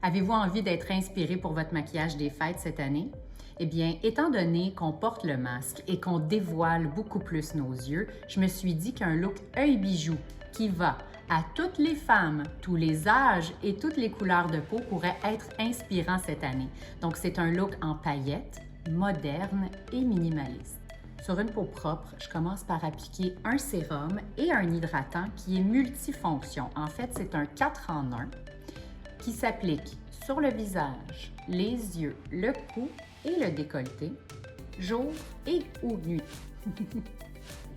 Avez-vous envie d'être inspiré pour votre maquillage des fêtes cette année? Eh bien, étant donné qu'on porte le masque et qu'on dévoile beaucoup plus nos yeux, je me suis dit qu'un look œil bijou qui va à toutes les femmes, tous les âges et toutes les couleurs de peau pourrait être inspirant cette année. Donc, c'est un look en paillettes, moderne et minimaliste. Sur une peau propre, je commence par appliquer un sérum et un hydratant qui est multifonction. En fait, c'est un 4 en 1 qui s'applique sur le visage, les yeux, le cou et le décolleté, jour et ou nuit.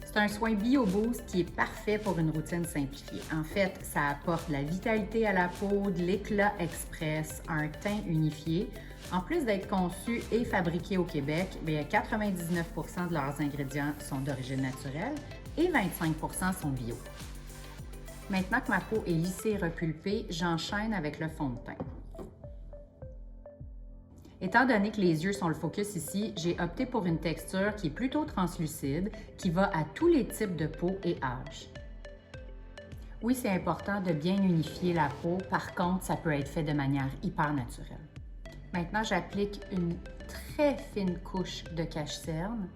C'est un soin Bio Boost qui est parfait pour une routine simplifiée. En fait, ça apporte la vitalité à la peau, de l'éclat express, un teint unifié. En plus d'être conçu et fabriqué au Québec, 99% de leurs ingrédients sont d'origine naturelle et 25% sont bio. Maintenant que ma peau est lissée et repulpée, j'enchaîne avec le fond de teint. Étant donné que les yeux sont le focus ici, j'ai opté pour une texture qui est plutôt translucide, qui va à tous les types de peau et âges. Oui, c'est important de bien unifier la peau, par contre, ça peut être fait de manière hyper naturelle. Maintenant, j'applique une très fine couche de cache-cerne,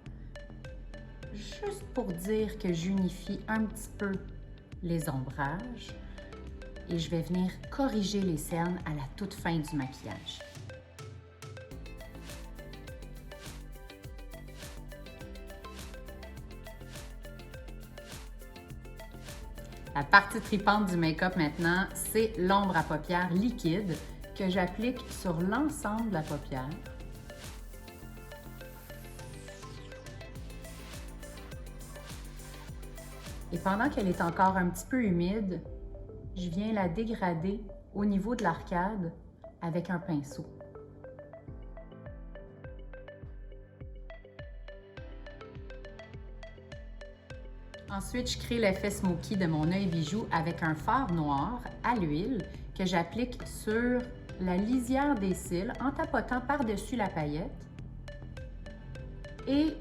juste pour dire que j'unifie un petit peu les ombrages et je vais venir corriger les cernes à la toute fin du maquillage. La partie tripante du make-up maintenant, c'est l'ombre à paupières liquide que j'applique sur l'ensemble de la paupière. Et pendant qu'elle est encore un petit peu humide, je viens la dégrader au niveau de l'arcade avec un pinceau. Ensuite, je crée l'effet smoky de mon œil bijou avec un fard noir à l'huile que j'applique sur la lisière des cils en tapotant par-dessus la paillette. Et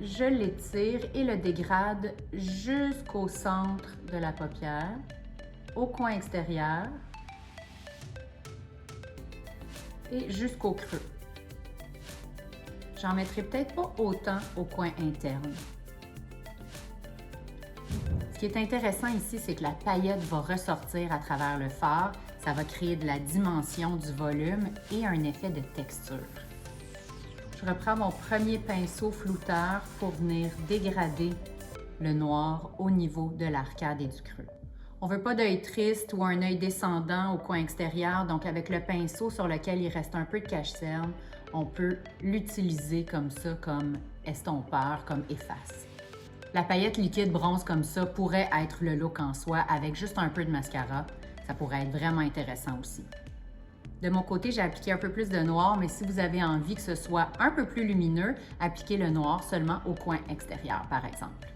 je l'étire et le dégrade jusqu'au centre de la paupière, au coin extérieur et jusqu'au creux. J'en mettrai peut-être pas autant au coin interne. Ce qui est intéressant ici, c'est que la paillette va ressortir à travers le fard. Ça va créer de la dimension, du volume et un effet de texture. Je reprends mon premier pinceau flouteur pour venir dégrader le noir au niveau de l'arcade et du creux. On ne veut pas d'œil triste ou un œil descendant au coin extérieur, donc avec le pinceau sur lequel il reste un peu de cache-cerne, on peut l'utiliser comme ça, comme estompeur, comme efface. La paillette liquide bronze comme ça pourrait être le look en soi avec juste un peu de mascara. Ça pourrait être vraiment intéressant aussi. De mon côté, j'ai appliqué un peu plus de noir, mais si vous avez envie que ce soit un peu plus lumineux, appliquez le noir seulement au coin extérieur, par exemple.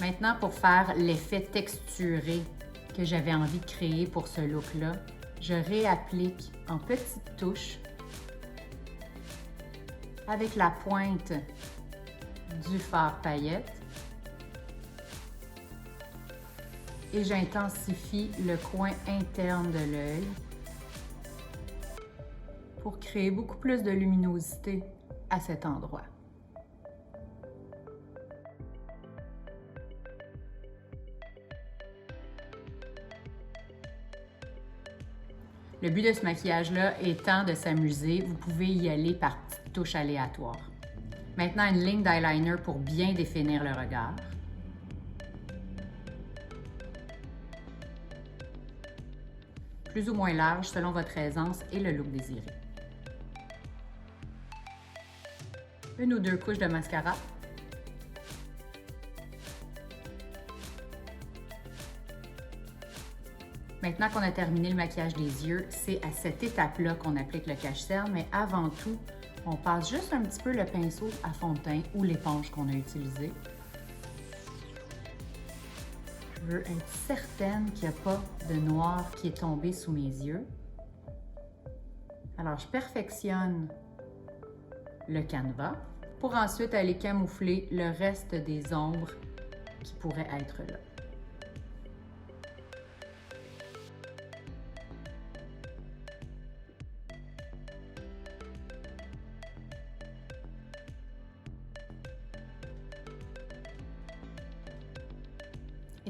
Maintenant, pour faire l'effet texturé que j'avais envie de créer pour ce look-là, je réapplique en petites touches avec la pointe du fard paillette et j'intensifie le coin interne de l'œil pour créer beaucoup plus de luminosité à cet endroit. Le but de ce maquillage-là étant de s'amuser, vous pouvez y aller par petites touches aléatoires. Maintenant, une ligne d'eyeliner pour bien définir le regard. Plus ou moins large selon votre aisance et le look désiré. Une ou deux couches de mascara. Maintenant qu'on a terminé le maquillage des yeux, c'est à cette étape-là qu'on applique le cache-cerne, mais avant tout, on passe juste un petit peu le pinceau à fond de teint ou l'éponge qu'on a utilisée. Je veux être certaine qu'il n'y a pas de noir qui est tombé sous mes yeux. Alors, je perfectionne le canevas pour ensuite aller camoufler le reste des ombres qui pourraient être là.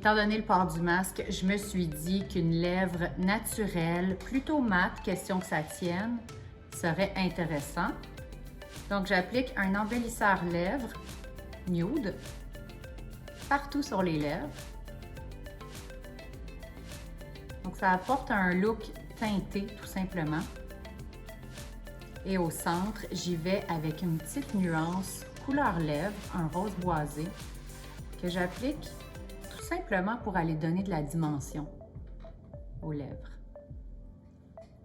Étant donné le port du masque, je me suis dit qu'une lèvre naturelle, plutôt mate, question que ça tienne, serait intéressant. Donc, j'applique un embellisseur lèvres nude partout sur les lèvres. Donc, ça apporte un look teinté, tout simplement. Et au centre, j'y vais avec une petite nuance couleur lèvres, un rose boisé, que j'applique tout simplement pour aller donner de la dimension aux lèvres.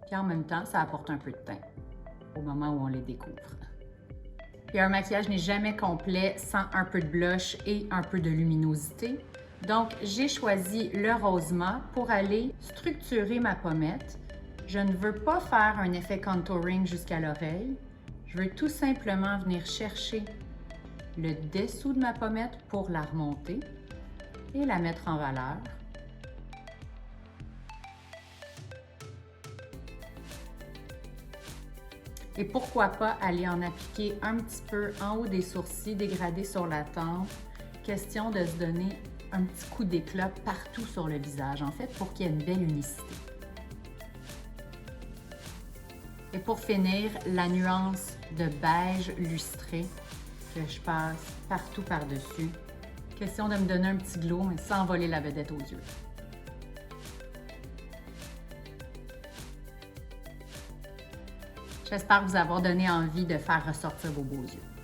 Puis en même temps, ça apporte un peu de teint au moment où on les découvre. Puis un maquillage n'est jamais complet sans un peu de blush et un peu de luminosité. Donc, j'ai choisi le rose mat pour aller structurer ma pommette. Je ne veux pas faire un effet contouring jusqu'à l'oreille. Je veux tout simplement venir chercher le dessous de ma pommette pour la remonter et la mettre en valeur. Et pourquoi pas aller en appliquer un petit peu en haut des sourcils, dégradé sur la tempe. Question de se donner un petit coup d'éclat partout sur le visage, en fait, pour qu'il y ait une belle unicité. Et pour finir, la nuance de beige lustré que je passe partout par-dessus. Question de me donner un petit glow, mais sans voler la vedette aux yeux. J'espère vous avoir donné envie de faire ressortir vos beaux yeux.